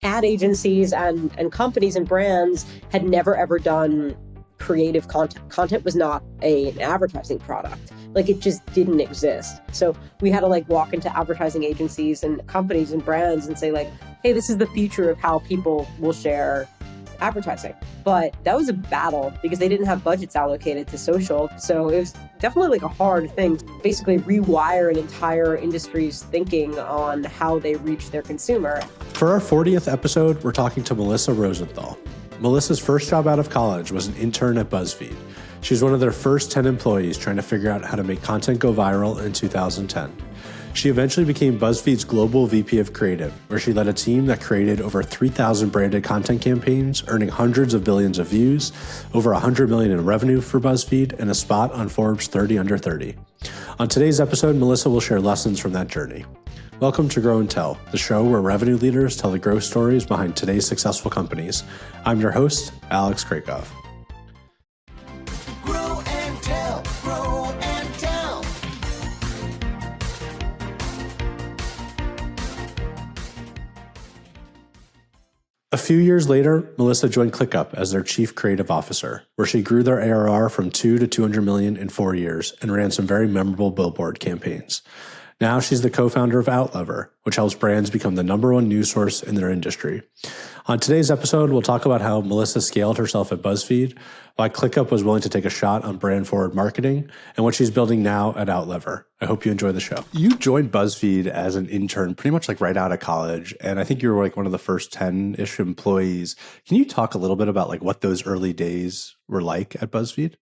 ad agencies and companies and brands had never ever done creative content. Content was not an advertising product. Like, it just didn't exist. So we had to like walk into advertising agencies and companies and brands and say like, hey, this is the future of how people will share advertising. But that was a battle because they didn't have budgets allocated to social. So it was definitely like a hard thing to basically rewire an entire industry's thinking on how they reach their consumer. For our 40th episode, we're talking to Melissa Rosenthal. Melissa's first job out of college was an intern at BuzzFeed. She was one of their first 10 employees trying to figure out how to make content go viral in 2010. She eventually became BuzzFeed's global VP of Creative, where she led a team that created over 3,000 branded content campaigns, earning hundreds of billions of views, over $100 million in revenue for BuzzFeed, and a spot on Forbes 30 Under 30. On today's episode, Melissa will share lessons from that journey. Welcome to Grow and Tell, the show where revenue leaders tell the growth stories behind today's successful companies. I'm your host, Alex Krakoff. Grow and tell, grow and tell. A few years later, Melissa joined ClickUp as their chief creative officer, where she grew their ARR from 2 to 200 million in 4 years and ran some very memorable billboard campaigns. Now she's the co-founder of Outlever, which helps brands become the #1 news source in their industry. On today's episode, we'll talk about how Melissa scaled herself at BuzzFeed, why ClickUp was willing to take a shot on brand-forward marketing, and what she's building now at Outlever. I hope you enjoy the show. You joined BuzzFeed as an intern pretty much like right out of college, and I think you were like one of the first 10-ish employees. Can you talk a little bit about like what those early days were like at BuzzFeed?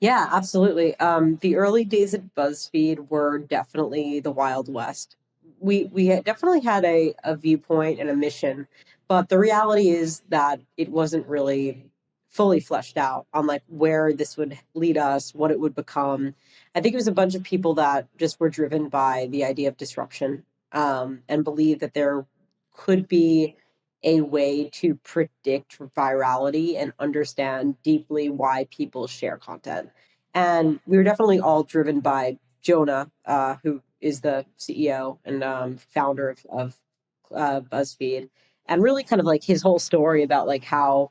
Yeah, absolutely. The early days at BuzzFeed were definitely the Wild West. We definitely had a viewpoint and a mission, but the reality is that it wasn't really fully fleshed out on like where this would lead us, what it would become. I think it was a bunch of people that just were driven by the idea of disruption, and believed that there could be a way to predict virality and understand deeply why people share content. And we were definitely all driven by Jonah, who is the CEO and founder of BuzzFeed, and really kind of like his whole story about like how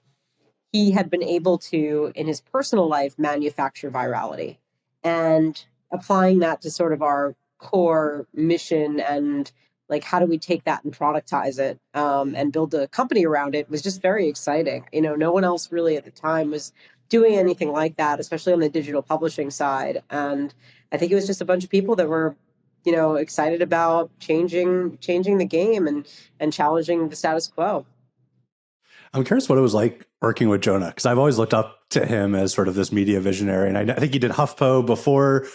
he had been able to, in his personal life, manufacture virality and applying that to sort of our core mission and like how do we take that and productize it, and build a company around it was just very exciting. You know, no one else really at the time was doing anything like that, especially on the digital publishing side. And I think it was just a bunch of people that were, you know, excited about changing the game and challenging the status quo. I'm curious what it was like working with Jonah, because I've always looked up to him as sort of this media visionary. And I think he did HuffPo before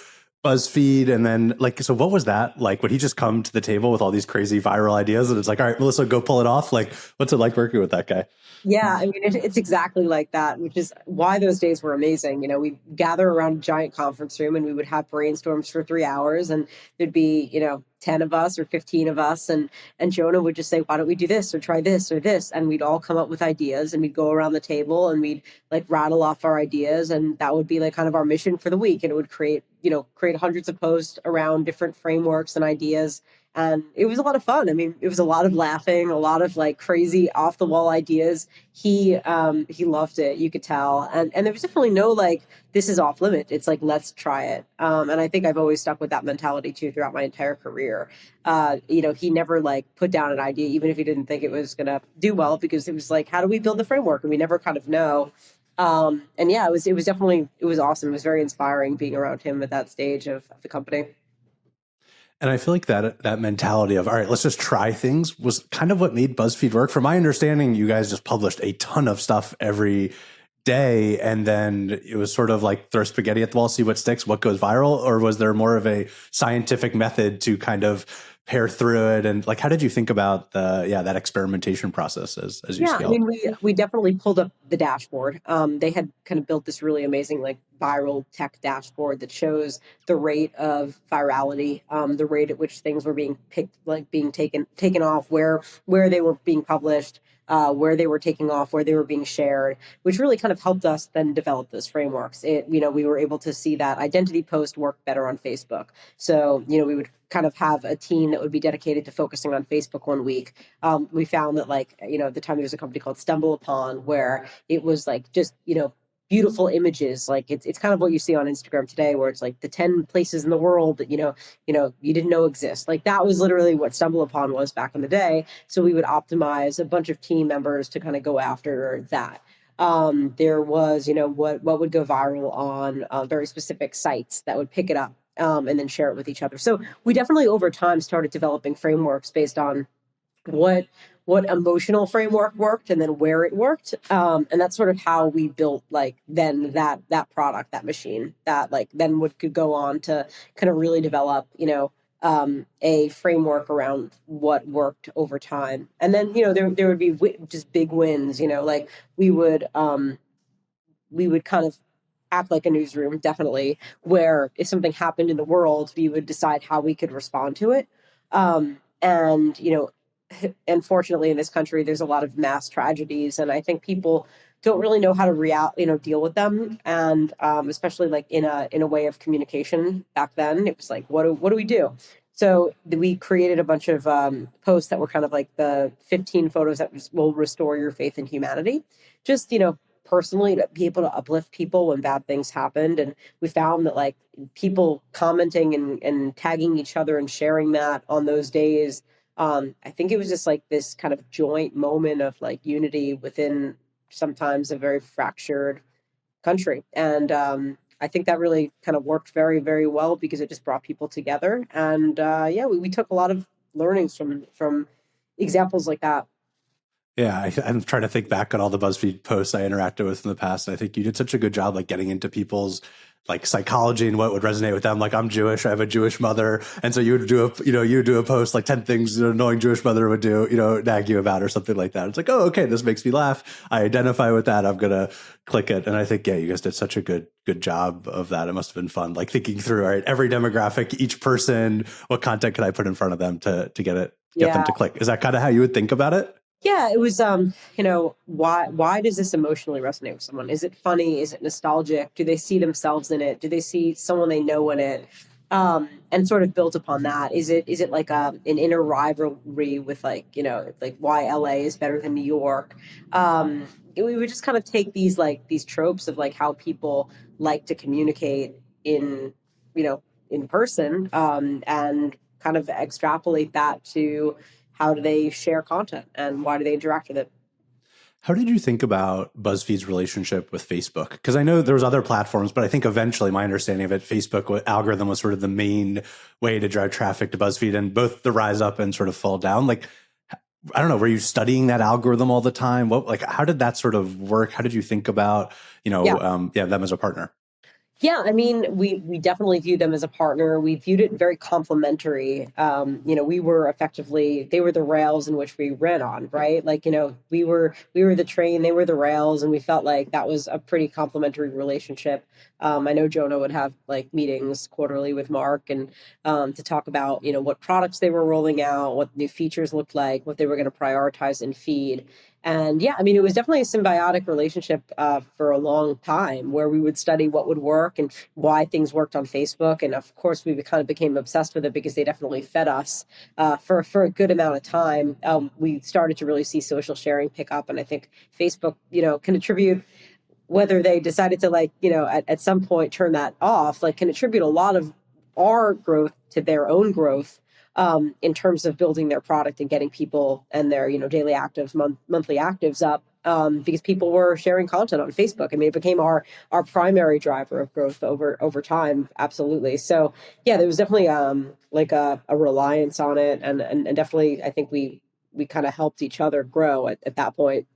BuzzFeed. And then like, so what was that like? Would he just come to the table with all these crazy viral ideas and it's like, all right, Melissa, go pull it off? Like, what's it like working with that guy? Yeah, I mean, it's exactly like that, which is why those days were amazing. You know, we'd gather around a giant conference room and we would have brainstorms for 3 hours, and there'd be, you know, 10 of us or 15 of us. And Jonah would just say, why don't we do this or try this or this? And we'd all come up with ideas and we'd go around the table and we'd like rattle off our ideas. And that would be like kind of our mission for the week. And it would create hundreds of posts around different frameworks and ideas. And it was a lot of fun. I mean, it was a lot of laughing, a lot of like crazy off the wall ideas. He loved it, you could tell. And there was definitely no like, this is off limit. It's like, let's try it. And I think I've always stuck with that mentality too throughout my entire career. You know, he never like put down an idea, even if he didn't think it was going to do well, because it was like, how do we build the framework? And we never kind of know. And yeah, it was awesome. It was very inspiring being around him at that stage of the company. And I feel like that mentality of, all right, let's just try things was kind of what made BuzzFeed work. From my understanding, you guys just published a ton of stuff every day. And then it was sort of like throw spaghetti at the wall, see what sticks, what goes viral. Or was there more of a scientific method to kind of pair through it? And like, how did you think about that experimentation process as you scaled? I mean, we definitely pulled up the dashboard. They had kind of built this really amazing like viral tech dashboard that shows the rate of virality, the rate at which things were being picked, like being taken off, where they were being published, where they were taking off, where they were being shared, which really kind of helped us then develop those frameworks. We were able to see that identity post work better on Facebook. So, we would kind of have a team that would be dedicated to focusing on Facebook one week. We found that like, at the time there was a company called Stumble Upon where it was like just, beautiful images. Like it's kind of what you see on Instagram today, where it's like the 10 places in the world that, you didn't know exist. Like that was literally what Stumble Upon was back in the day. So we would optimize a bunch of team members to kind of go after that. There was, what would go viral on very specific sites that would pick it up and then share it with each other. So we definitely over time started developing frameworks based on what emotional framework worked and then where it worked, and that's sort of how we built like then that product, that machine that like then could go on to kind of really develop a framework around what worked over time. And then there would be just big wins, like we would kind of act like a newsroom, definitely, where if something happened in the world, we would decide how we could respond to it. And, unfortunately, in this country, there's a lot of mass tragedies, and I think people don't really know how to deal with them. And especially like in a way of communication back then, it was like, what do we do? So we created a bunch of posts that were kind of like the 15 photos that will restore your faith in humanity. Just, personally to be able to uplift people when bad things happened. And we found that like people commenting and tagging each other and sharing that on those days, I think it was just like this kind of joint moment of like unity within sometimes a very fractured country. And I think that really kind of worked very, very well because it just brought people together. And we took a lot of learnings from examples like that. Yeah, I'm trying to think back on all the BuzzFeed posts I interacted with in the past. And I think you did such a good job like getting into people's like psychology and what would resonate with them. Like I'm Jewish, I have a Jewish mother. And so you would do a post like 10 things an annoying Jewish mother would do, nag you about or something like that. It's like, oh, okay, this makes me laugh. I identify with that. I'm going to click it. And I think, yeah, you guys did such a good job of that. It must have been fun. Like thinking through, all right, every demographic, each person, what content can I put in front of them to get them to click? Is that kind of how you would think about it? Yeah, it was, why does this emotionally resonate with someone? Is it funny? Is it nostalgic? Do they see themselves in it? Do they see someone they know in it? And sort of built upon that. Is it like an inner rivalry with like, like why LA is better than New York? We would just kind of take these tropes of like how people like to communicate in person, and kind of extrapolate that to how do they share content and why do they interact with it? How did you think about BuzzFeed's relationship with Facebook? Because I know there was other platforms, but I think eventually my understanding of it, Facebook algorithm was sort of the main way to drive traffic to BuzzFeed, and both the rise up and sort of fall down. Like, I don't know, were you studying that algorithm all the time? How did that sort of work? How did you think about, them as a partner? Yeah, I mean, we definitely viewed them as a partner. We viewed it very complementary. We were they were the rails in which we ran on, right? Like, we were the train, they were the rails, and we felt like that was a pretty complementary relationship. I know Jonah would have like meetings quarterly with Mark and to talk about, what products they were rolling out, what new features looked like, what they were going to prioritize and feed. And yeah, I mean, it was definitely a symbiotic relationship for a long time where we would study what would work and why things worked on Facebook. And of course, we kind of became obsessed with it because they definitely fed us for a good amount of time. We started to really see social sharing pick up. And I think Facebook, can attribute, whether they decided to at some point turn that off, like can attribute a lot of our growth to their own growth in terms of building their product and getting people and their daily actives, monthly actives up, because people were sharing content on Facebook. I mean, it became our primary driver of growth over time. Absolutely. So yeah, there was definitely like a reliance on it, and definitely I think we kind of helped each other grow at that point.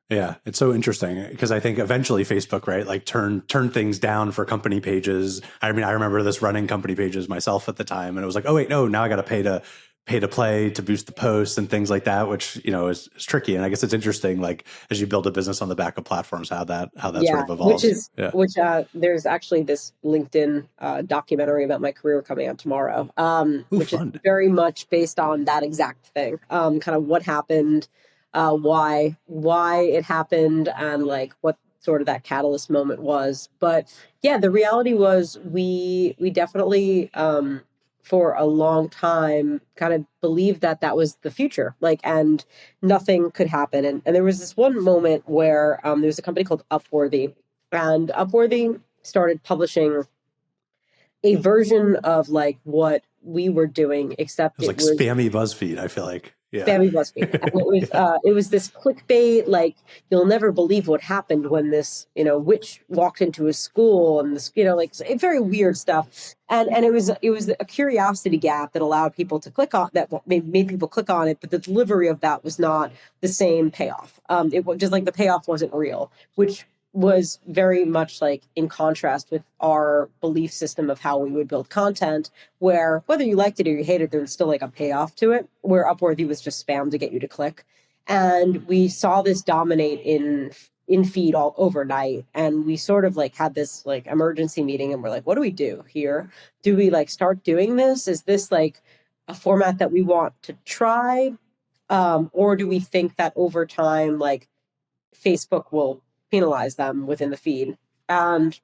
Yeah, it's so interesting because I think eventually Facebook, right, like turn things down for company pages. I mean, I remember this running company pages myself at the time, and it was like, oh wait, no, now I got to pay to play to boost the posts and things like that, which is tricky. And I guess it's interesting, like as you build a business on the back of platforms, how that sort of evolves. Which there's actually this LinkedIn documentary about my career coming out tomorrow, which fun. Is very much based on that exact thing, kind of what happened. Why it happened and like what sort of that catalyst moment was. But yeah, the reality was we definitely for a long time kind of believed that that was the future, like, and nothing could happen. And there was this one moment where there was a company called Upworthy, and Upworthy started publishing a version of like what we were doing, It except was it like was spammy BuzzFeed, I feel like. Yeah. spammy BuzzFeed, and Yeah. it was this clickbait, like, you'll never believe what happened when this, witch walked into a school, and this, like, very weird stuff. And it was a curiosity gap that allowed people to click on that, made people click on it, but the delivery of that was not the same payoff. It was just like the payoff wasn't real, which was very much like in contrast with our belief system of how we would build content, where whether you liked it or you hated it, there was still like a payoff to it, where Upworthy was just spam to get you to click. And we saw this dominate in feed all overnight. And we sort of like had this like emergency meeting, and we're like, what do we do here? Do we like start doing this? Is this like a format that we want to try? Or do we think that over time, like, Facebook will penalize them within the feed? And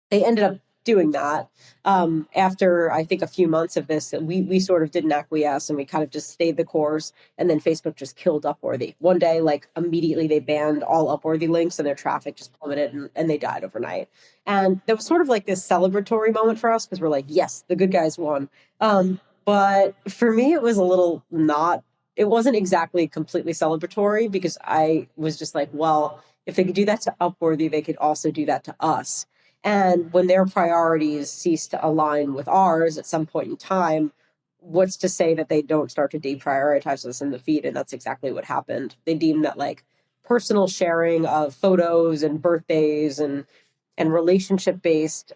they ended up doing that. After I think a few months of this, we sort of didn't acquiesce, and we kind of just stayed the course. And then Facebook just killed Upworthy one day. Like, immediately they banned all Upworthy links, and their traffic just plummeted, and they died overnight. And that was sort of like this celebratory moment for us, because we're like, yes, the good guys won. But for me, it was a little not. It wasn't exactly completely celebratory, because I was just like, well, if they could do that to Upworthy, they could also do that to us. And when their priorities cease to align with ours at some point in time, what's to say that they don't start to deprioritize us in the feed? And that's exactly what happened. They deemed that like personal sharing of photos and birthdays and relationship based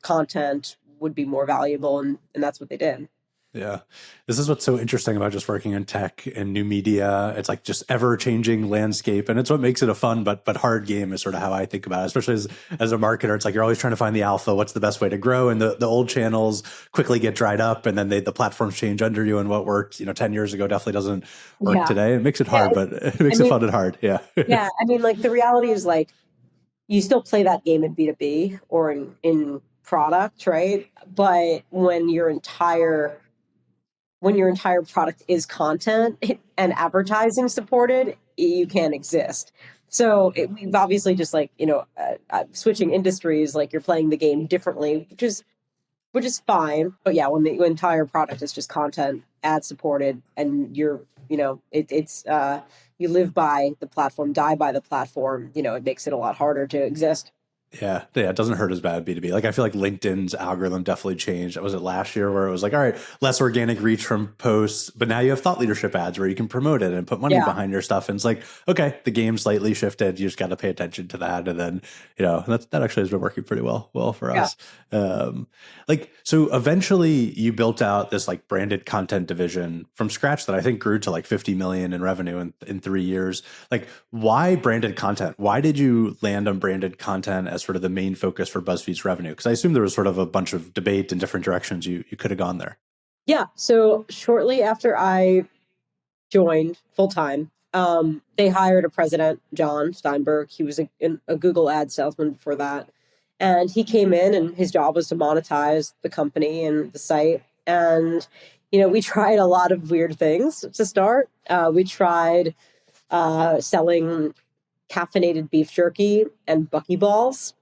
content would be more valuable, and that's what they did. Yeah. This is what's so interesting about just working in tech and new media. It's like just ever changing landscape. And it's what makes it a fun but hard game, is sort of how I think about it, especially as a marketer. It's like you're always trying to find the alpha. What's the best way to grow? And the old channels quickly get dried up, and then the platforms change under you, and what worked, 10 years ago definitely doesn't work Yeah. today. It makes it Yeah. hard, but it makes it fun and hard. Yeah. Yeah. I mean, like, the reality is, like, you still play that game in B2B or in product, right? But when your entire product is content and advertising supported, you can't exist. So we've obviously just like, switching industries, like, you're playing the game differently, which is fine. But yeah, when the entire product is just content, ad supported, and you live by the platform, die by the platform, it makes it a lot harder to exist. Yeah, it doesn't hurt as bad B2B. Like, I feel like LinkedIn's algorithm definitely changed. Was it last year where it was like, all right, less organic reach from posts, but now you have thought leadership ads where you can promote it and put money Yeah. behind your stuff. And it's like, okay, the game slightly shifted. You just got to pay attention to that. And then, that actually has been working pretty well for us. So eventually you built out this like branded content division from scratch that I think grew to like 50 million in revenue in 3 years. Like, why branded content? Why did you land on branded content as sort of the main focus for BuzzFeed's revenue? Because I assume there was sort of a bunch of debate in different directions you could have gone there. Yeah. So shortly after I joined full time, they hired a president, John Steinberg. He was a Google ad salesman before that. And he came in, and his job was to monetize the company and the site. And, we tried a lot of weird things to start. We tried selling caffeinated beef jerky and buckyballs.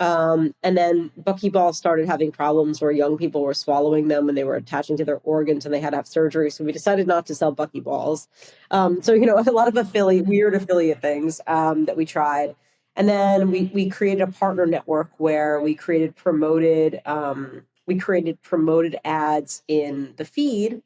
And then buckyball started having problems where young people were swallowing them and they were attaching to their organs, and they had to have surgery. So we decided not to sell buckyballs. So, a lot of weird affiliate things that we tried. And then we created a partner network where we created promoted ads in the feed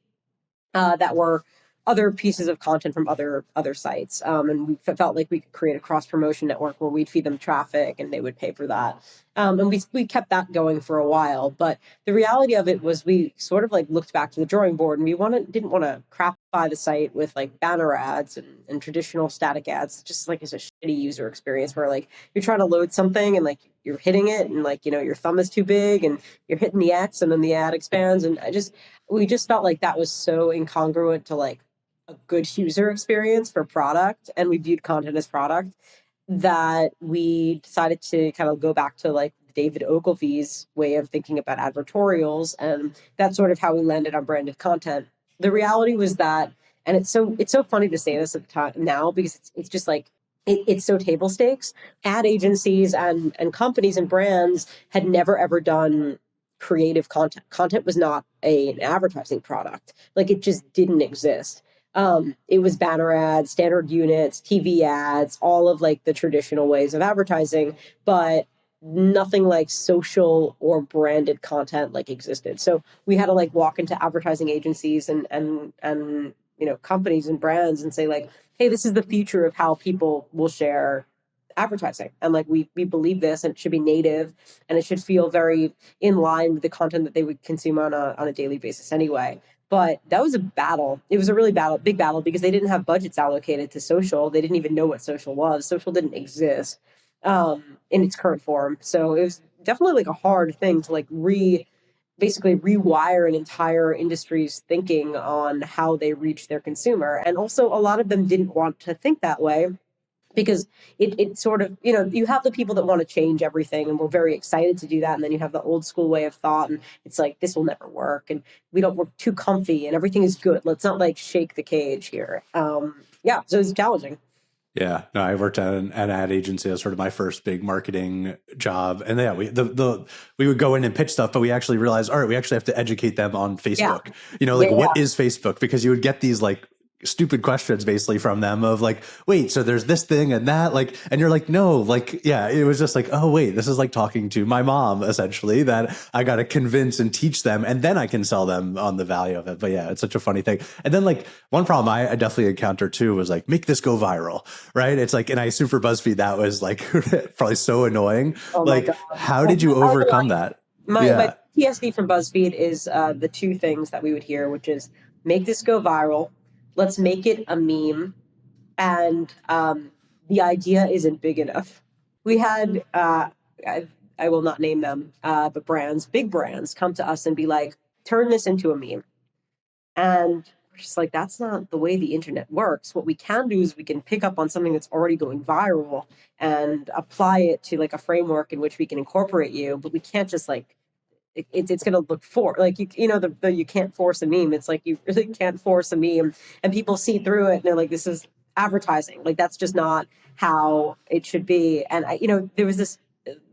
that were other pieces of content from other sites, and we felt like we could create a cross promotion network where we'd feed them traffic and they would pay for that. And we kept that going for a while. But the reality of it was, we sort of like looked back to the drawing board, and we didn't want to crapify the site with like banner ads and traditional static ads. Just like, it's a shitty user experience where like you're trying to load something and like you're hitting it, and like, your thumb is too big and you're hitting the X, and then the ad expands. And we just felt like that was so incongruent to like a good user experience for product, and we viewed content as product, that we decided to kind of go back to like David Ogilvy's way of thinking about advertorials, and that's sort of how we landed on branded content. The reality was that, and it's so funny to say this at the time now because it's just like it's so table stakes. Ad agencies and companies and brands had never ever done creative content. Content was not an advertising product. Like it just didn't exist. It was banner ads, standard units, TV ads, all of like the traditional ways of advertising, but nothing like social or branded content like existed. So we had to like walk into advertising agencies and companies and brands and say like, hey, this is the future of how people will share advertising. And like we believe this, and it should be native, and it should feel very in line with the content that they would consume on a daily basis anyway. But that was a battle. It was a really big battle because they didn't have budgets allocated to social. They didn't even know what social was. Social didn't exist in its current form. So it was definitely like a hard thing to like basically rewire an entire industry's thinking on how they reach their consumer. And also a lot of them didn't want to think that way because it sort of, you have the people that want to change everything and we're very excited to do that. And then you have the old school way of thought and it's like, this will never work. And we're too comfy and everything is good. Let's not like shake the cage here. Yeah. So it's challenging. Yeah, no, I worked at an ad agency as sort of my first big marketing job, and yeah, we would go in and pitch stuff, but we actually realized, all right, we actually have to educate them on Facebook. What is Facebook? Because you would get these like stupid questions basically from them of like, wait, so there's this thing and that, like, and you're like, no, like, yeah, it was just like, oh wait, this is like talking to my mom essentially, that I got to convince and teach them, and then I can sell them on the value of it. But yeah, it's such a funny thing. And then like one problem I definitely encountered too was like, make this go viral, right? It's like, and I assume for BuzzFeed that was like probably so annoying. Oh my God. How did you overcome that? My PTSD from BuzzFeed is the two things that we would hear, which is make this go viral. Let's make it a meme. And the idea isn't big enough. We had, I will not name them, but big brands come to us and be like, turn this into a meme. And we're just like, that's not the way the internet works. What we can do is we can pick up on something that's already going viral and apply it to like a framework in which we can incorporate you, but we can't just like, it's going to look for like you can't force a meme. It's like you really can't force a meme, and people see through it and they're like, this is advertising. Like that's just not how it should be. And there was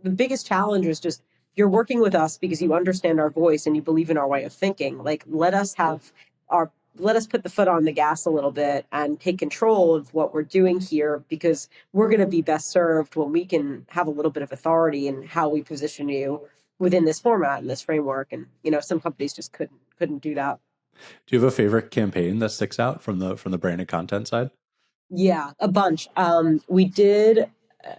the biggest challenge was just, you're working with us because you understand our voice and you believe in our way of thinking. Like let us put the foot on the gas a little bit and take control of what we're doing here, because we're going to be best served when we can have a little bit of authority in how we position you within this format and this framework. And some companies just couldn't do that. Do you have a favorite campaign that sticks out from the branded content side? Yeah, a bunch. We did.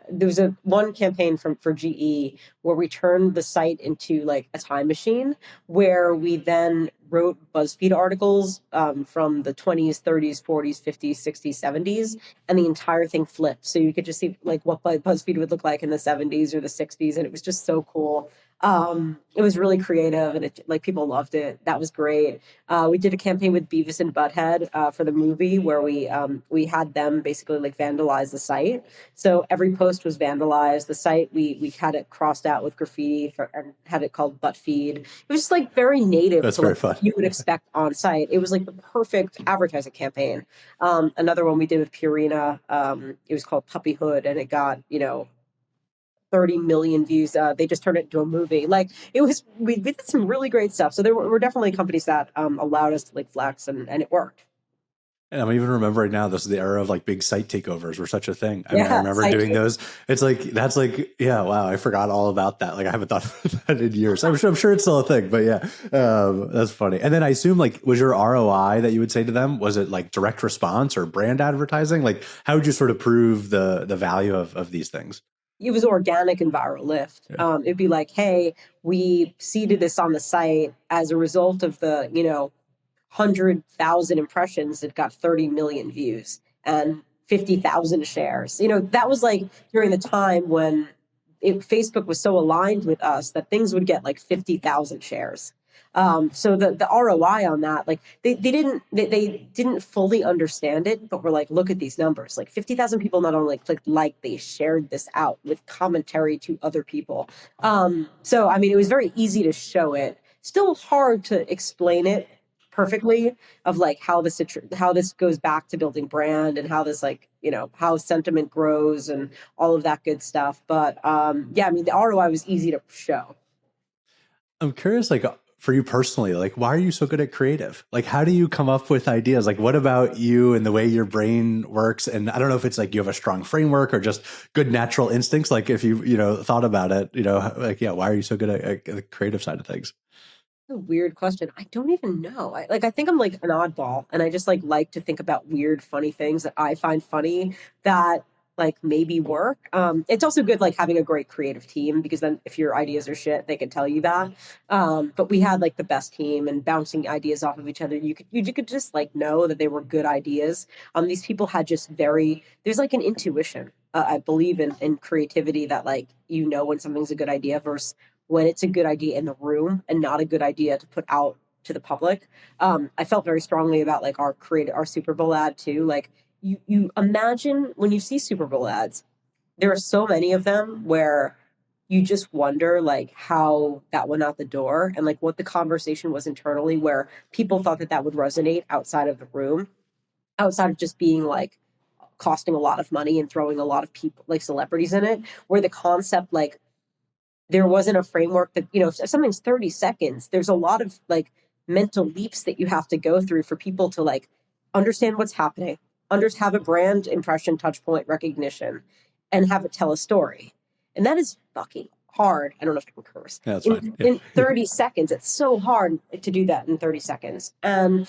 There was one campaign for GE where we turned the site into like a time machine, where we then wrote BuzzFeed articles from the 20s, 30s, 40s, 50s, 60s, 70s, and the entire thing flipped. So you could just see like what BuzzFeed would look like in the 70s or the 60s, and it was just so cool. It was really creative, and it like people loved it. That was great. We did a campaign with Beavis and Butthead for the movie, where we had them basically like vandalize the site. So every post was vandalized. The site we had it crossed out with graffiti and had it called Buttfeed. It was just like very native. That's to very like, fun. you would expect on site. It was like the perfect advertising campaign. Another one we did with Purina. It was called Puppyhood, and it got 30 million views. They just turned it into a movie. Like we did some really great stuff. So there were definitely companies that allowed us to like flex, and it worked. And I'm even remembering now, this is the era of like big site takeovers were such a thing. I mean, I remember site doing those. It's like, that's like, yeah, wow, I forgot all about that. Like I haven't thought of that in years. I'm sure it's still a thing, but yeah, that's funny. And then I assume like, was your ROI that you would say to them, was it like direct response or brand advertising? Like how would you sort of prove the value of these things? It was organic and viral lift. Yeah. It'd be like, hey, we seeded this on the site as a result of the 100,000 impressions. It got 30 million views and 50,000 shares. That was like during the time when Facebook was so aligned with us that things would get like 50,000 shares. So the ROI on that, like they didn't fully understand it, but we're like, look at these numbers. Like 50,000 people not only clicked like, they shared this out with commentary to other people. So I mean, it was very easy to show it. Still hard to explain it perfectly of like how this goes back to building brand and how this like how sentiment grows and all of that good stuff. But yeah, I mean the ROI was easy to show. I'm curious, like for you personally, like why are you so good at creative? Like how do you come up with ideas? Like what about you and the way your brain works? And I don't know if it's like you have a strong framework or just good natural instincts. Like if you thought about it, like yeah, why are you so good at the creative side of things? A weird question. I don't even know. I think I'm like an oddball, and I just like to think about weird, funny things that I find funny that like maybe work. It's also good like having a great creative team because then if your ideas are shit, they can tell you that. But we had like the best team and bouncing ideas off of each other. You could just like know that they were good ideas. These people had just there's like an intuition. I believe in creativity that like when something's a good idea versus when it's a good idea in the room and not a good idea to put out to the public. I felt very strongly about like our Super Bowl ad too. Like you imagine when you see Super Bowl ads, there are so many of them where you just wonder like how that went out the door and like what the conversation was internally where people thought that would resonate outside of the room, outside of just being like costing a lot of money and throwing a lot of people like celebrities in it, where the concept like there wasn't a framework that if something's 30 seconds, there's a lot of like mental leaps that you have to go through for people to like understand what's happening, have a brand impression, touch point recognition, and have it tell a story. And that is fucking hard. I don't know if I can curse. Yeah, that's fine. Yeah. In 30 seconds, it's so hard to do that in 30 seconds. And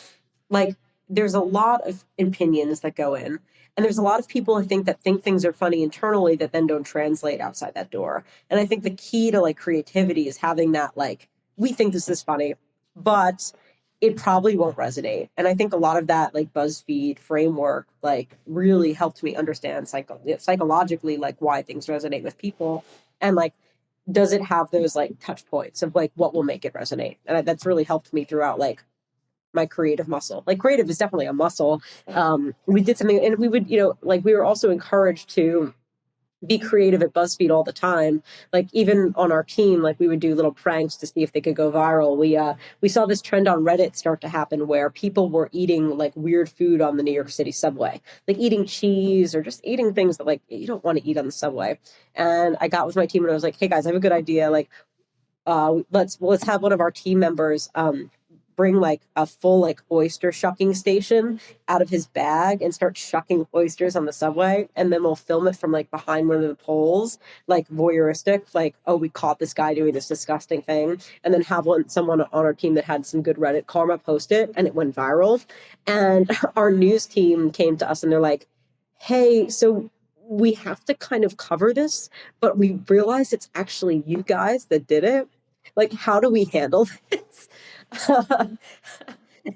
like there's a lot of opinions that go in, and there's a lot of people I think that think things are funny internally that then don't translate outside that door. And I think the key to like creativity is having that like we think this is funny, but it probably won't resonate. And I think a lot of that like BuzzFeed framework like really helped me understand psychologically like why things resonate with people, and like does it have those like touch points of like what will make it resonate. And that's really helped me throughout like my creative muscle. Like creative is definitely a muscle. We did something, and we would, like we were also encouraged to be creative at BuzzFeed all the time. Like even on our team, like we would do little pranks to see if they could go viral. We saw this trend on Reddit start to happen where people were eating like weird food on the New York City subway, like eating cheese or just eating things that like you don't want to eat on the subway. And I got with my team and I was like, hey guys, I have a good idea. Like let's have one of our team members bring like a full like oyster shucking station out of his bag and start shucking oysters on the subway, and then we'll film it from like behind one of the poles, like voyeuristic, like oh we caught this guy doing this disgusting thing, and then have someone on our team that had some good Reddit karma post it, and it went viral. And our news team came to us and they're like, hey, so we have to kind of cover this, but we realized it's actually you guys that did it. Like, how do we handle this? And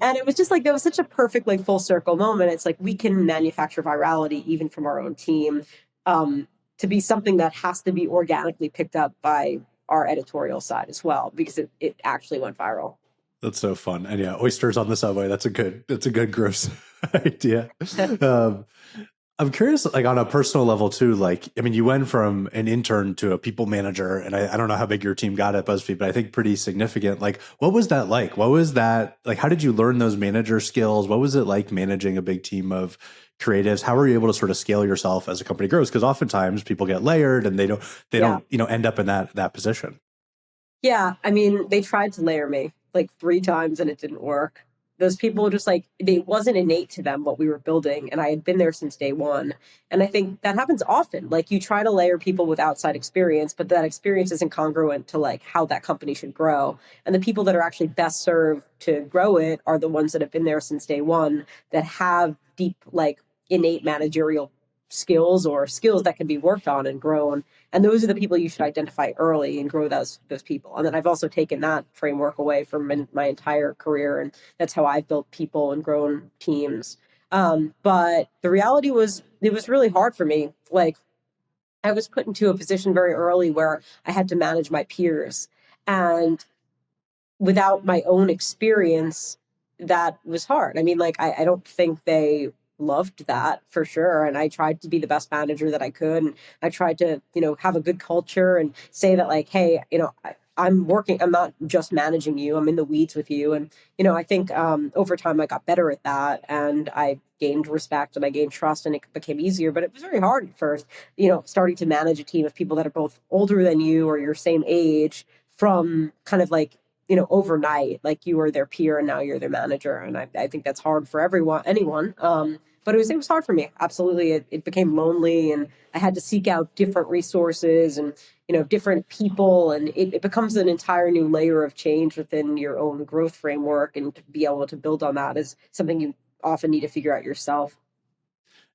it was just like, that was such a perfect, like, full circle moment. It's like, we can manufacture virality even from our own team to be something that has to be organically picked up by our editorial side as well, because it actually went viral. That's so fun. And yeah, oysters on the subway. That's a good gross idea. I'm curious, like on a personal level too, like, I mean, you went from an intern to a people manager, and I don't know how big your team got at BuzzFeed, but I think pretty significant. Like, what was that like? What was that like? How did you learn those manager skills? What was it like managing a big team of creatives? How were you able to sort of scale yourself as a company grows? Because oftentimes people get layered and they don't, end up in that position. Yeah, I mean, they tried to layer me like 3 times and it didn't work. Those people just like, it wasn't innate to them what we were building. And I had been there since day one. And I think that happens often. Like you try to layer people with outside experience, but that experience isn't congruent to like how that company should grow. And the people that are actually best served to grow it are the ones that have been there since day one, that have deep, like innate managerial skills or skills that can be worked on and grown. And those are the people you should identify early and grow those people. And then I've also taken that framework away from my entire career, and that's how I've built people and grown teams. But the reality was, it was really hard for me. Like I was put into a position very early where I had to manage my peers, and without my own experience, that was hard. I mean, like, I don't think they loved that for sure. And I tried to be the best manager that I could. And I tried to, have a good culture and say that, like, hey, I'm working, I'm not just managing you, I'm in the weeds with you. And, I think over time I got better at that and I gained respect and I gained trust and it became easier. But it was very hard at first, starting to manage a team of people that are both older than you or your same age from kind of like overnight, like you were their peer and now you're their manager. And I think that's hard for anyone. But it was hard for me. Absolutely. It became lonely and I had to seek out different resources and, different people. And it becomes an entire new layer of change within your own growth framework. And to be able to build on that is something you often need to figure out yourself.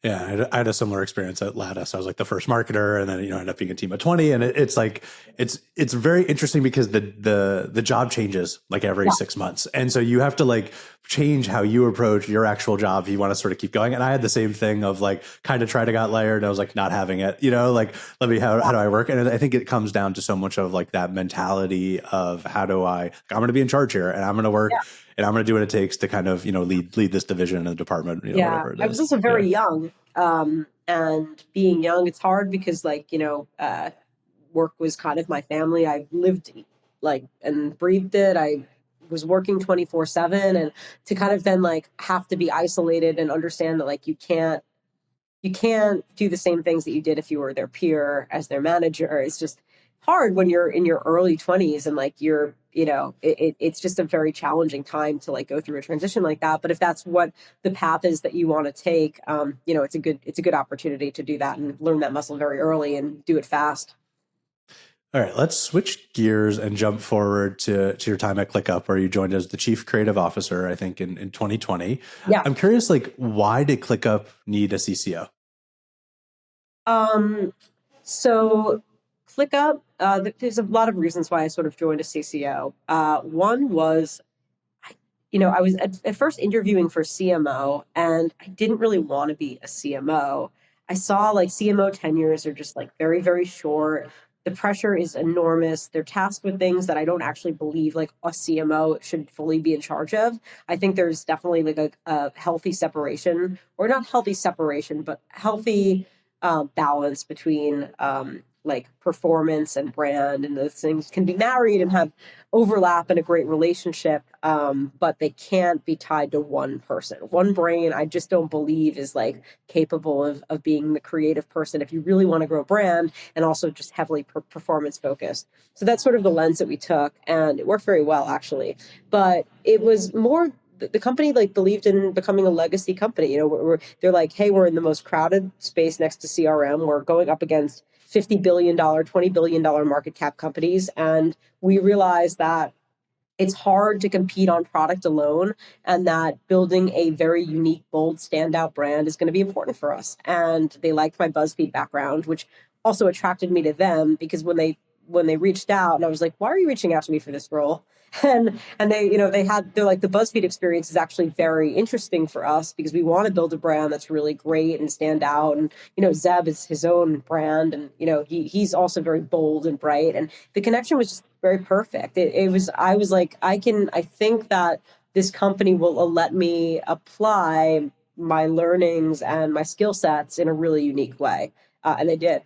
Yeah, I had a similar experience at Lattice. I was like the first marketer, and then ended up being a team of 20. And it's like it's very interesting because the job changes like every Yeah. 6 months, and so you have to like change how you approach your actual job if you want to sort of keep going. And I had the same thing of like kind of try to got layered. And I was like not having it, like let me how do I work? And I think it comes down to so much of like that mentality of how do I'm going to be in charge here, and I'm going to work. Yeah. And I'm going to do what it takes to kind of, lead this division in the department, Yeah, whatever it I was is. also very young. And being young, it's hard because, like, work was kind of my family. I lived like and breathed it. I was working 24/7, and to kind of then like have to be isolated and understand that like you can't do the same things that you did if you were their peer as their manager. It's just hard when you're in your early 20s and like it's just a very challenging time to like go through a transition like that. But if that's what the path is that you want to take, it's a good opportunity to do that and learn that muscle very early and do it fast. All right, let's switch gears and jump forward to your time at ClickUp, where you joined as the chief creative officer, I think in 2020. Yeah. I'm curious, like, why did ClickUp need a CCO? So ClickUp, there's a lot of reasons why I sort of joined a CCO. One was I was at first interviewing for CMO and I didn't really want to be a CMO. I saw like CMO tenures are just like very, very short. The pressure is enormous. They're tasked with things that I don't actually believe like a CMO should fully be in charge of. I think there's definitely like a healthy separation, or not healthy separation, but healthy balance between like performance and brand, and those things can be married and have overlap in a great relationship, but they can't be tied to one person. One brain, I just don't believe is like capable of being the creative person if you really want to grow a brand and also just heavily performance focused. So that's sort of the lens that we took, and it worked very well actually. But it was more the company like believed in becoming a legacy company. They're like, hey, we're in the most crowded space next to CRM. We're going up against $50 billion, $20 billion market cap companies, and we realize that it's hard to compete on product alone, and that building a very unique, bold, standout brand is going to be important for us. And they liked my BuzzFeed background, which also attracted me to them, because when they reached out and I was like, why are you reaching out to me for this role? And they're like, the BuzzFeed experience is actually very interesting for us because we want to build a brand that's really great and stand out. And Zeb is his own brand, and he's also very bold and bright, and the connection was just very perfect. I was like, I think that this company will let me apply my learnings and my skill sets in a really unique way, and they did.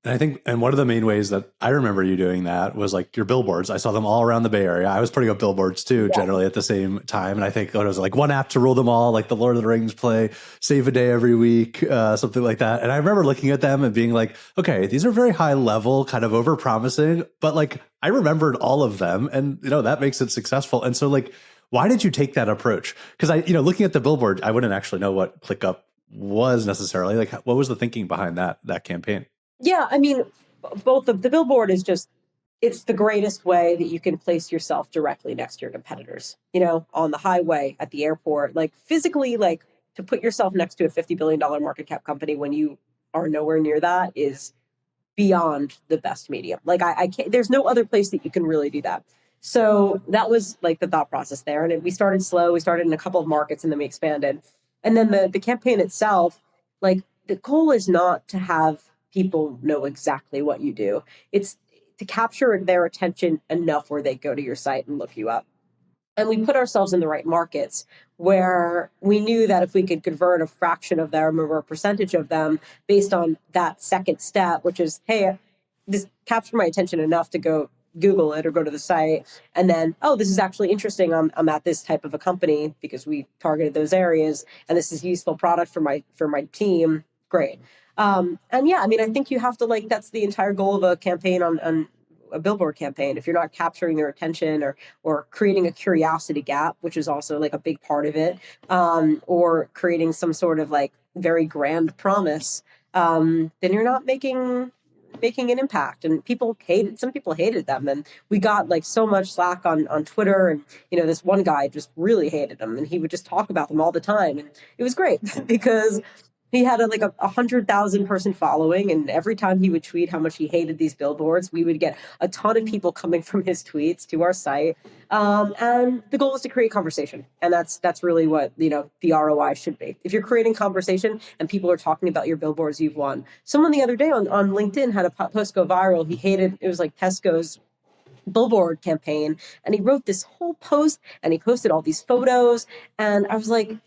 And I think, and one of the main ways that I remember you doing that was like your billboards. I saw them all around the Bay Area. I was putting up billboards too, generally at the same time. And I think it was like one app to rule them all, like the Lord of the Rings play, save a day every week, something like that. And I remember looking at them and being like, okay, these are very high level, kind of over promising, but like I remembered all of them, and that makes it successful. And so like, why did you take that approach? Because looking at the billboard, I wouldn't actually know what ClickUp was necessarily. Like, what was the thinking behind that campaign? Yeah, I mean, both the billboard is just, it's the greatest way that you can place yourself directly next to your competitors, on the highway, at the airport, like physically, like to put yourself next to a $50 billion market cap company when you are nowhere near that is beyond the best medium. Like I can't, there's no other place that you can really do that. So that was like the thought process there. And we started slow. We started in a couple of markets and then we expanded. And then the campaign itself, like the goal is not to have people know exactly what you do. It's to capture their attention enough where they go to your site and look you up. And we put ourselves in the right markets where we knew that if we could convert a fraction of them or a percentage of them based on that second step, which is, hey, this captured my attention enough to go Google it or go to the site. And then, oh, this is actually interesting. I'm at this type of a company because we targeted those areas, and this is a useful product for my team. Great. And yeah, I mean, I think you have to that's the entire goal of a campaign on a billboard campaign. If you're not capturing their attention or creating a curiosity gap, which is also like a big part of it, or creating some sort of like very grand promise, then you're not making an impact. And some people hated them, and we got like so much slack on Twitter. And this one guy just really hated them, and he would just talk about them all the time, and it was great because he had a 100,000 person following, and every time he would tweet how much he hated these billboards, we would get a ton of people coming from his tweets to our site. And the goal is to create conversation, and that's really what the ROI should be. If you're creating conversation and people are talking about your billboards, you've won. Someone the other day on LinkedIn had a post go viral. It was like Tesco's billboard campaign, and he wrote this whole post and he posted all these photos, and I was like,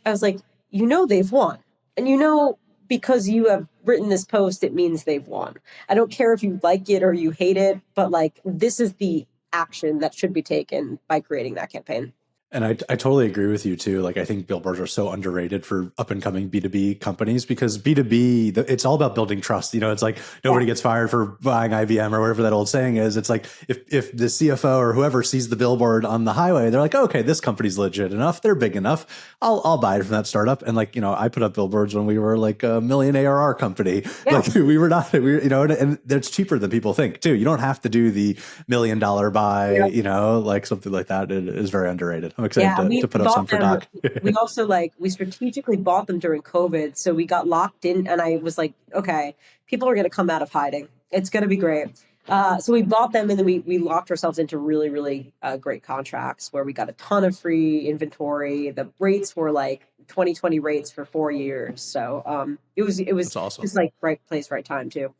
they've won. And because you have written this post, it means they've won. I don't care if you like it or you hate it, but this is the action that should be taken by creating that campaign. And I totally agree with you too. I think billboards are so underrated for up and coming B2B companies, because B2B, it's all about building trust. It's like nobody gets fired for buying IBM or whatever that old saying is. It's like if the CFO or whoever sees the billboard on the highway, they're like, okay, this company's legit enough. They're big enough. I'll buy it from that startup. And I put up billboards when we were like a $1 million ARR company. Yeah. We were not, and it's cheaper than people think too. You don't have to do the $1 million buy, something like that. It is very underrated. I'm excited to put up some for Doc. We also we strategically bought them during COVID. So we got locked in, and I was like, okay, people are going to come out of hiding. It's going to be great. So we bought them, and then we locked ourselves into really, really great contracts where we got a ton of free inventory. The rates were 2020 rates for 4 years. So it was That's awesome. just right place, right time too.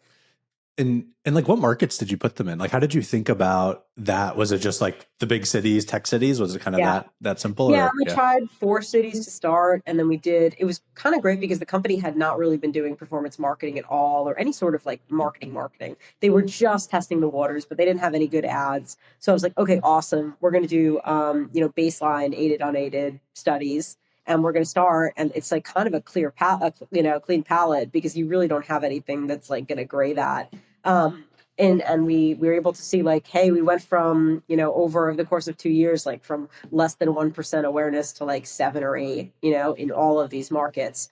And what markets did you put them in? How did you think about that? Was it just the big cities, tech cities? Was it kind of that simple? Yeah, we tried 4 cities to start, and then it was kind of great because the company had not really been doing performance marketing at all, or any sort of marketing. They were just testing the waters, but they didn't have any good ads. So I was like, okay, awesome. We're going to do baseline aided, unaided studies. And we're going to start, and it's kind of a clear clean palette, because you really don't have anything that's going to gray that. And we were able to see hey, we went from, over the course of 2 years, from less than 1% awareness to 7 or 8, in all of these markets,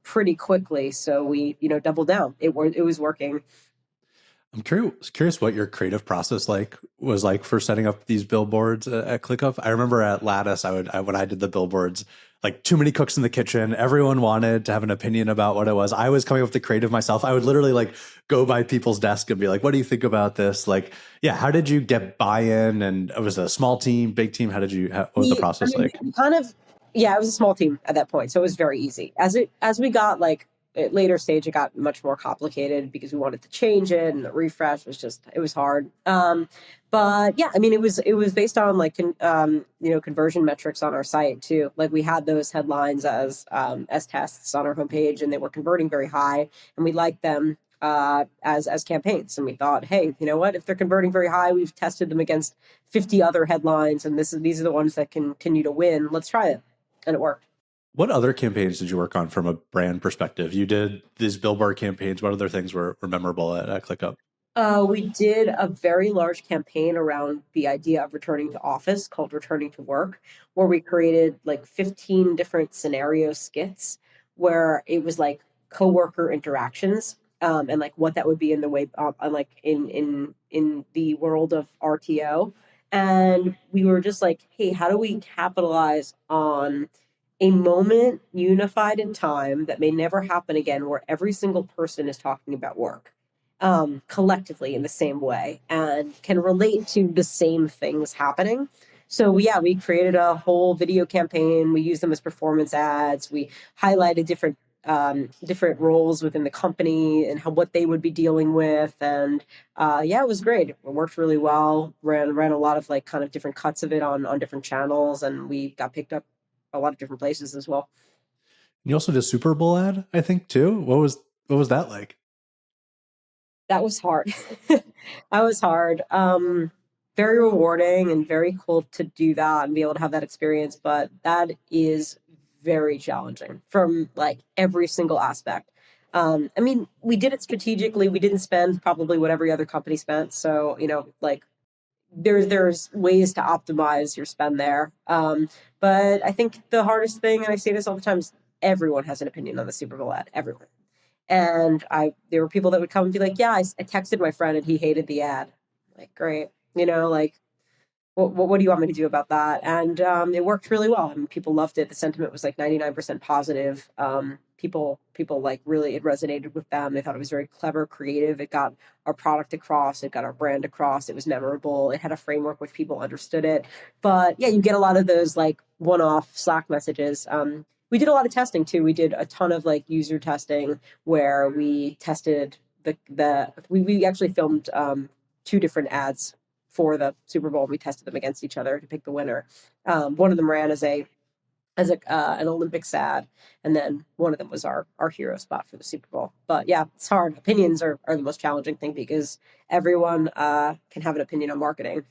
pretty quickly. So we, doubled down. It was working. I'm curious what your creative process was for setting up these billboards at ClickUp. I remember at Lattice, when I did the billboards, too many cooks in the kitchen. Everyone wanted to have an opinion about what it was. I was coming up with the creative myself. I would literally go by people's desk and be like, "What do you think about this?" How did you get buy-in? And it was a small team, big team. What was the process like? It was a small team at that point, so it was very easy. As we got at later stage, it got much more complicated because we wanted to change it, and the refresh it was hard. But yeah, I mean, it was based on conversion metrics on our site too. We had those headlines as tests on our homepage, and they were converting very high, and we liked them as campaigns. And we thought, hey, you know what? If they're converting very high, we've tested them against 50 other headlines, and these are the ones that continue to win. Let's try it, and it worked. What other campaigns did you work on from a brand perspective? You did these billboard campaigns. What other things were memorable at ClickUp? We did a very large campaign around the idea of returning to office called Returning to Work, where we created 15 different scenario skits where it was coworker interactions, and what that would be in the way, in the world of RTO. And we were just hey, how do we capitalize on a moment unified in time that may never happen again, where every single person is talking about work collectively in the same way and can relate to the same things happening. So we created a whole video campaign. We used them as performance ads. We highlighted different different roles within the company and what they would be dealing with. And yeah, it was great. It worked really well. Ran a lot of like kind of different cuts of it on different channels, and we got picked up a lot of different places as well. You also did a Super Bowl ad, I think, too. What was that like? That was hard. That was hard. Very rewarding and very cool to do that and be able to have that experience, but that is very challenging from like every single aspect. I mean, we did it strategically. We didn't spend probably what every other company spent. So, like there's ways to optimize your spend there. But I think the hardest thing, and I say this all the time, is everyone has an opinion on the Super Bowl ad. Everyone. And there were people that would come and be like, yeah, I texted my friend and he hated the ad. Like, great. Like, what do you want me to do about that? And it worked really well. I mean, people loved it. The sentiment was like 99% positive. People like really, it resonated with them. They thought it was very clever, creative. It got our product across. It got our brand across. It was memorable. It had a framework which people understood it. But yeah, you get a lot of those like one-off Slack messages. We did a lot of testing too. We did a ton of like user testing where we tested we actually filmed two different ads for the Super Bowl. We tested them against each other to pick the winner. One of them ran as an Olympics ad, and then one of them was our hero spot for the Super Bowl. But yeah, it's hard. Opinions are the most challenging thing because everyone can have an opinion on marketing.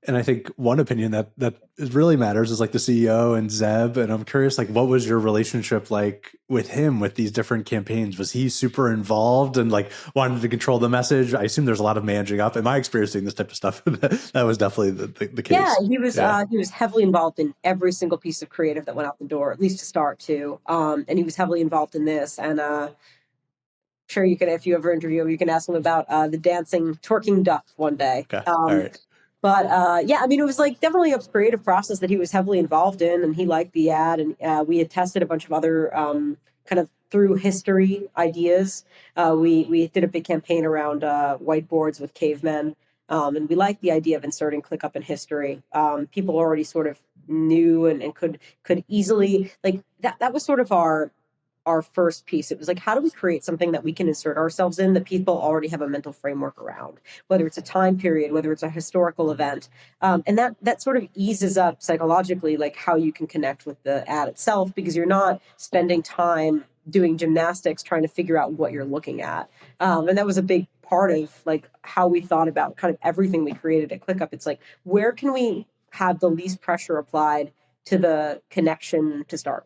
And I think one opinion that really matters is like the CEO and Zeb. And I'm curious, like, what was your relationship like with him with these different campaigns? Was he super involved and like wanted to control the message? I assume there's a lot of managing up. In my experience doing this type of stuff, that was definitely the case. Yeah, he was heavily involved in every single piece of creative that went out the door, at least to start too. And he was heavily involved in this. And sure, you can, if you ever interview him, you can ask him about the dancing twerking duck one day. Okay. All right. But yeah, I mean, it was like definitely a creative process that he was heavily involved in, and he liked the ad. And we had tested a bunch of other kind of through history ideas. We did a big campaign around whiteboards with cavemen, and we liked the idea of inserting ClickUp in history. People already sort of knew and could easily like that. That was sort of our first piece. It was like, how do we create something that we can insert ourselves in that people already have a mental framework around, whether it's a time period, whether it's a historical event. And that sort of eases up psychologically, like how you can connect with the ad itself, because you're not spending time doing gymnastics trying to figure out what you're looking at. And that was a big part of like how we thought about kind of everything we created at ClickUp. It's like, where can we have the least pressure applied to the connection to start?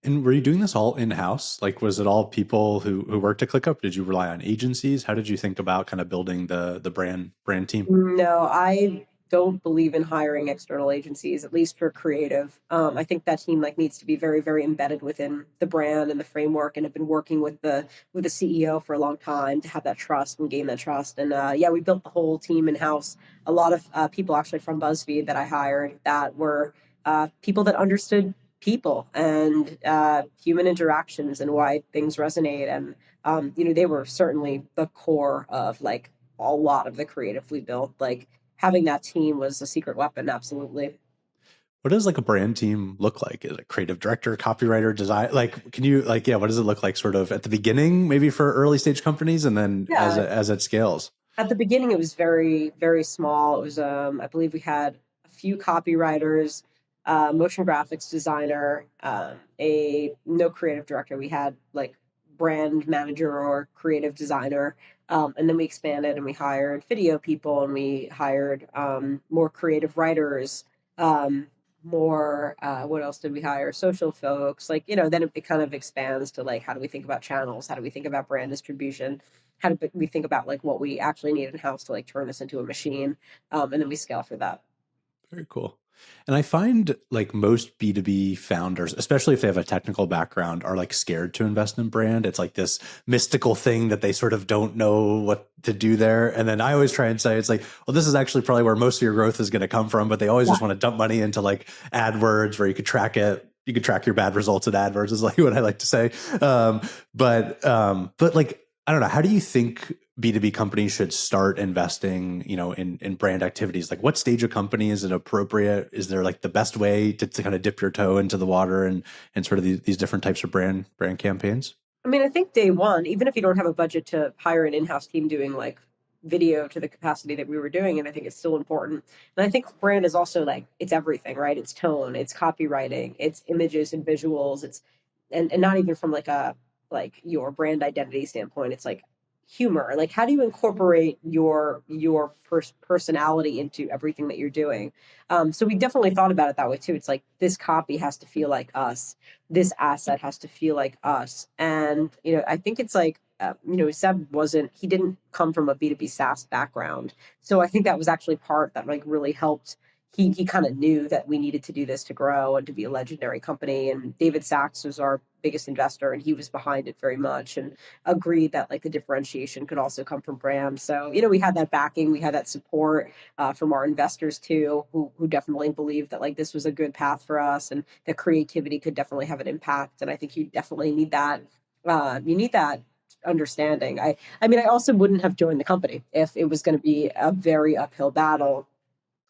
And were you doing this all in-house? Like, was it all people who worked at ClickUp? Did you rely on agencies? How did you think about kind of building the brand team? No, I don't believe in hiring external agencies, at least for creative. I think that team like needs to be very, very embedded within the brand and the framework, and have been working with the CEO for a long time to have that trust and gain that trust. And yeah, we built the whole team in-house. A lot of people actually from BuzzFeed that I hired that were people that understood people and human interactions and why things resonate. And they were certainly the core of like a lot of the creative we built. Like having that team was a secret weapon. Absolutely. What does like a brand team look like? Is it creative director, copywriter, design? Like, can you like, yeah, what does it look like sort of at the beginning, maybe for early stage companies, and then Yeah. as it scales? At the beginning, it was very, very small. It was, I believe we had a few copywriters, motion graphics designer, a no creative director. We had like brand manager or creative designer. And then we expanded and we hired video people, and we hired more creative writers, what else did we hire? Social folks. Like, then it kind of expands to like, how do we think about channels? How do we think about brand distribution? How do we think about like what we actually need in house to like turn this into a machine? And then we scale for that. Very cool. And I find like most B2B founders, especially if they have a technical background, are like scared to invest in brand. It's like this mystical thing that they sort of don't know what to do there. And then I always try and say, it's like, well, this is actually probably where most of your growth is going to come from. But they always just want to dump money into like AdWords where you could track it. You could track your bad results at AdWords is like what I like to say. But like, I don't know. How do you think B2B companies should start investing, in brand activities? Like what stage of company is it appropriate? Is there like the best way to kind of dip your toe into the water and sort of these different types of brand campaigns? I mean, I think day one, even if you don't have a budget to hire an in-house team doing like video to the capacity that we were doing, and I think it's still important. And I think brand is also like it's everything, right? It's tone, it's copywriting, it's images and visuals, it's and not even from like a like your brand identity standpoint. It's like humor. Like how do you incorporate your personality into everything that you're doing? So we definitely thought about it that way too. It's like this copy has to feel like us, this asset has to feel like us. And, I think it's like, Seb he didn't come from a B2B SaaS background. So I think that was actually part that like really helped. He kind of knew that we needed to do this to grow and to be a legendary company. And David Sachs was our biggest investor and he was behind it very much and agreed that like the differentiation could also come from brand. So, we had that backing, we had that support from our investors too, who definitely believed that like this was a good path for us and that creativity could definitely have an impact. And I think you definitely need that. You need that understanding. I mean, I also wouldn't have joined the company if it was going to be a very uphill battle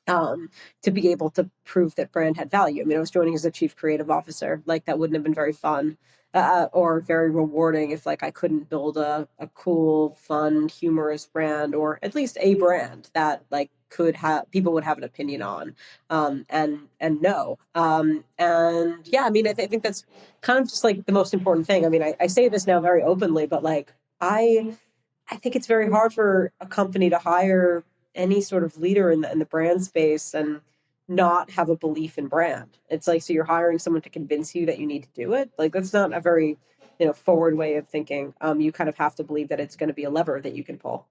to be able to prove that brand had value. I mean, I was joining as a chief creative officer. Like that wouldn't have been very fun or very rewarding if like I couldn't build a cool, fun, humorous brand or at least a brand that like could have people would have an opinion on and know. And yeah, I mean, I think that's kind of just like the most important thing. I mean, I say this now very openly, but like I think it's very hard for a company to hire any sort of leader in the brand space and not have a belief in brand. It's like, so you're hiring someone to convince you that you need to do it. Like that's not a very, forward way of thinking. You kind of have to believe that it's going to be a lever that you can pull.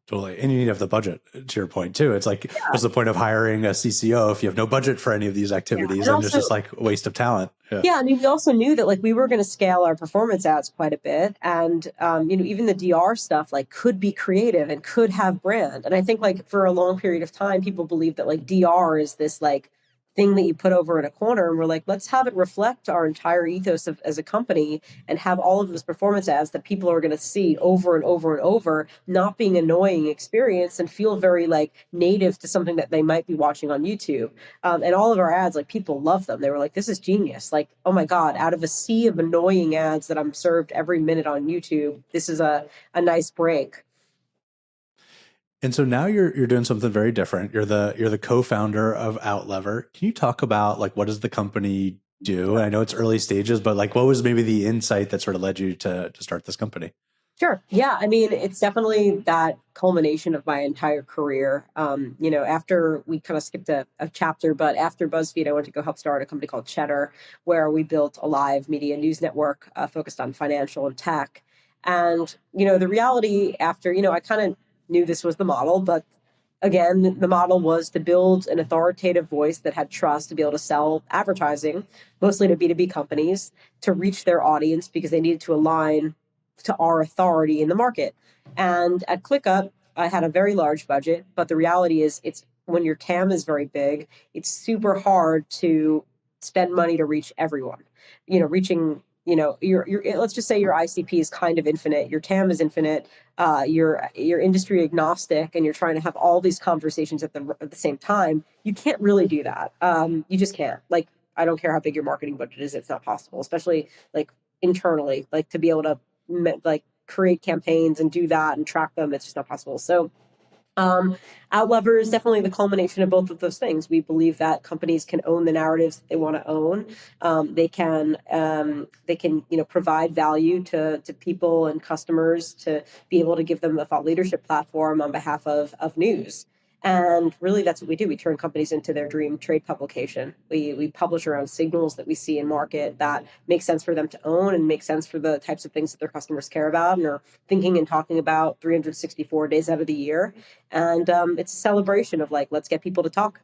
Totally. And you need to have the budget, to your point too. It's like, what's the point of hiring a CCO if you have no budget for any of these activities? And it's just like a waste of talent. Yeah, I mean, we also knew that like we were going to scale our performance ads quite a bit, and even the DR stuff like could be creative and could have brand. And I think like for a long period of time, people believe that like DR is this like thing that you put over in a corner, and we're like, let's have it reflect our entire ethos as a company and have all of those performance ads that people are going to see over and over and over, not being annoying experience and feel very like native to something that they might be watching on YouTube. And all of our ads, like people love them. They were like, this is genius. Like, oh my God, out of a sea of annoying ads that I'm served every minute on YouTube, this is a nice break. And so now you're doing something very different. You're the co-founder of Outlever. Can you talk about like what does the company do? And I know it's early stages, but like what was maybe the insight that sort of led you to start this company? Sure. Yeah. I mean, it's definitely that culmination of my entire career. After we kind of skipped a chapter, but after BuzzFeed, I went to go help start a company called Cheddar, where we built a live media news network focused on financial and tech. And, the reality after, I kind of knew this was the model, but again, the model was to build an authoritative voice that had trust to be able to sell advertising, mostly to B2B companies, to reach their audience because they needed to align to our authority in the market. And at ClickUp, I had a very large budget, but the reality is it's when your TAM is very big, it's super hard to spend money to reach everyone. Reaching, your let's just say your ICP is kind of infinite, your TAM is infinite, you're industry agnostic, and you're trying to have all these conversations at the same time. You can't really do that. You just can't. Like, I don't care how big your marketing budget is, it's not possible, especially like internally, like to be able to like create campaigns and do that and track them. It's just not possible. So Outlever is definitely the culmination of both of those things. We believe that companies can own the narratives that they want to own. They can provide value to people and customers to be able to give them a thought leadership platform on behalf of news. And really, that's what we do. We turn companies into their dream trade publication. We publish around signals that we see in market that make sense for them to own and make sense for the types of things that their customers care about and are thinking and talking about 364 days out of the year. And it's a celebration of like, let's get people to talk.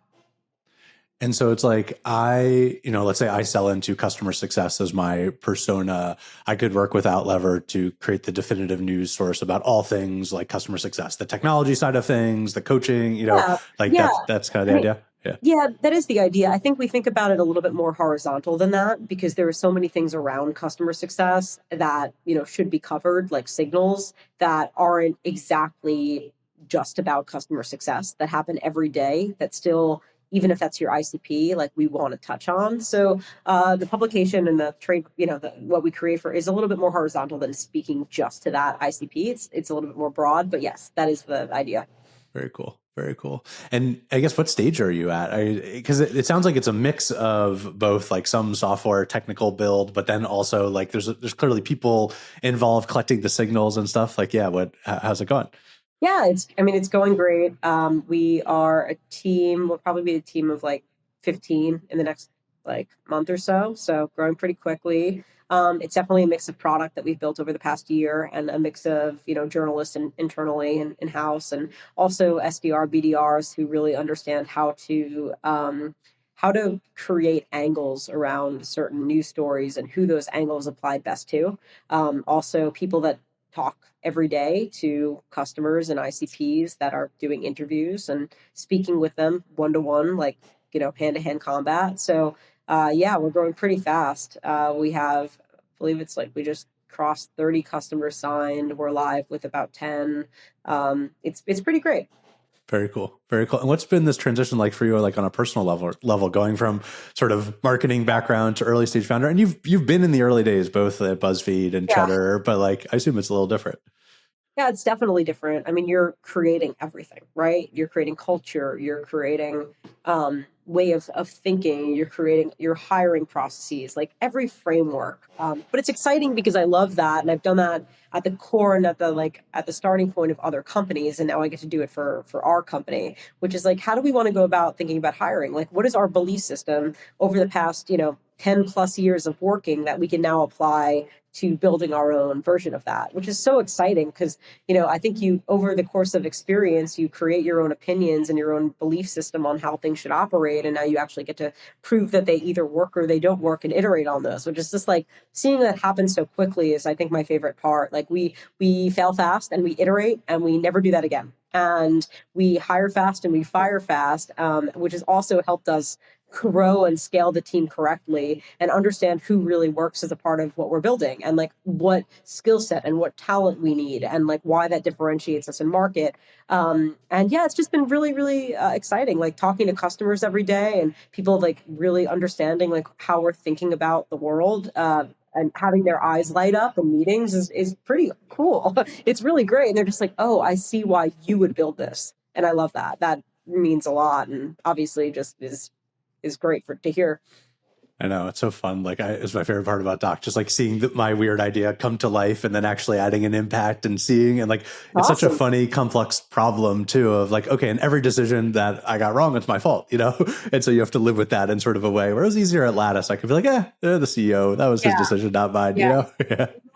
And so it's like let's say I sell into customer success as my persona. I could work with Outlever to create the definitive news source about all things like customer success, the technology side of things, the coaching, that's kind of the idea. Yeah, that is the idea. I think we think about it a little bit more horizontal than that because there are so many things around customer success that, should be covered, like signals that aren't exactly just about customer success that happen every day that still, even if that's your ICP, like we want to touch on. So the publication and the trade, what we create for is a little bit more horizontal than speaking just to that ICP. It's a little bit more broad, but yes, that is the idea. Very cool. Very cool. And I guess what stage are you at? Because it sounds like it's a mix of both like some software technical build, but then also like there's clearly people involved collecting the signals and stuff. Like, yeah, how's it going? Yeah, it's going great. We are a team. We'll probably be a team of like 15 in the next like month or so. So growing pretty quickly. It's definitely a mix of product that we've built over the past year and a mix of, journalists internally and in-house and also SDR, BDRs who really understand how to create angles around certain news stories and who those angles apply best to. Also people that talk every day to customers and ICPs that are doing interviews and speaking with them one-to-one, like, hand-to-hand combat. So yeah, we're growing pretty fast. We have, I believe it's like we just crossed 30 customers signed. We're live with about 10. It's pretty great. Very cool. Very cool. And what's been this transition like for you, like on a personal level, going from sort of marketing background to early stage founder? And you've been in the early days, both at BuzzFeed and Cheddar, but like, I assume it's a little different. Yeah, it's definitely different. I mean, you're creating everything, right? You're creating culture, you're creating way of thinking, you're hiring processes, like every framework. But it's exciting because I love that, and I've done that at the core and at the starting point of other companies, and now I get to do it for our company, which is like, how do we want to go about thinking about hiring? Like, what is our belief system over the past 10 plus years of working that we can now apply to building our own version of that, which is so exciting because, I think over the course of experience, you create your own opinions and your own belief system on how things should operate. And now you actually get to prove that they either work or they don't work and iterate on those, which is just like seeing that happen so quickly is, I think, my favorite part. Like we fail fast and we iterate and we never do that again. And we hire fast and we fire fast, which has also helped us grow and scale the team correctly and understand who really works as a part of what we're building and like what skill set and what talent we need and like why that differentiates us in market. And yeah, it's just been really, really exciting, like talking to customers every day and people like really understanding like how we're thinking about the world. And having their eyes light up in meetings is pretty cool. It's really great. And they're just like, oh, I see why you would build this. And I love that. That means a lot. And obviously just is great to hear. I know, it's so fun. Like, it's my favorite part about Doc, just like seeing my weird idea come to life and then actually adding an impact and seeing, and like, it's such a funny, complex problem too of like, okay, and every decision that I got wrong, it's my fault, And so you have to live with that in sort of a way where it was easier at Lattice. I could be like, they're the CEO. That was his decision, not mine, Yeah.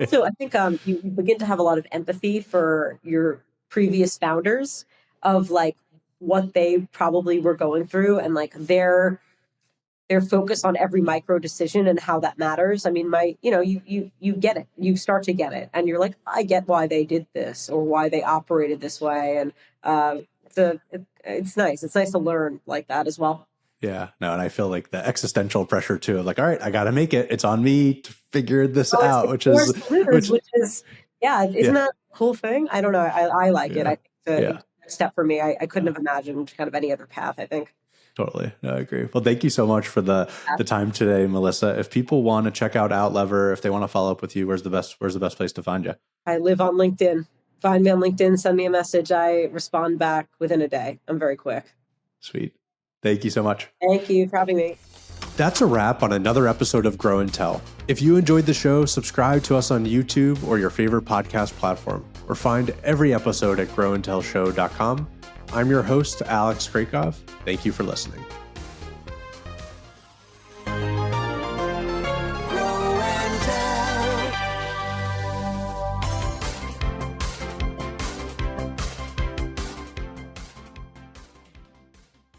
So I think you begin to have a lot of empathy for your previous founders of like what they probably were going through and like their focus on every micro decision and how that matters. I mean, you get it. You start to get it. And you're like, I get why they did this or why they operated this way. And it's nice. It's nice to learn like that as well. Yeah, no, and I feel like the existential pressure too of like, all right, I got to make it. It's on me to figure this out, which is, yeah, isn't that a cool thing? I don't know. I like it. I think the step for me, I couldn't have imagined kind of any other path, I think. Totally. No, I agree. Well, thank you so much for the time today, Melissa. If people want to check out Outlever, if they want to follow up with you, where's the best place to find you? I live on LinkedIn. Find me on LinkedIn, send me a message. I respond back within a day. I'm very quick. Sweet. Thank you so much. Thank you for having me. That's a wrap on another episode of Grow and Tell. If you enjoyed the show, subscribe to us on YouTube or your favorite podcast platform, or find every episode at growandtellshow.com. I'm your host, Alex Krakov. Thank you for listening.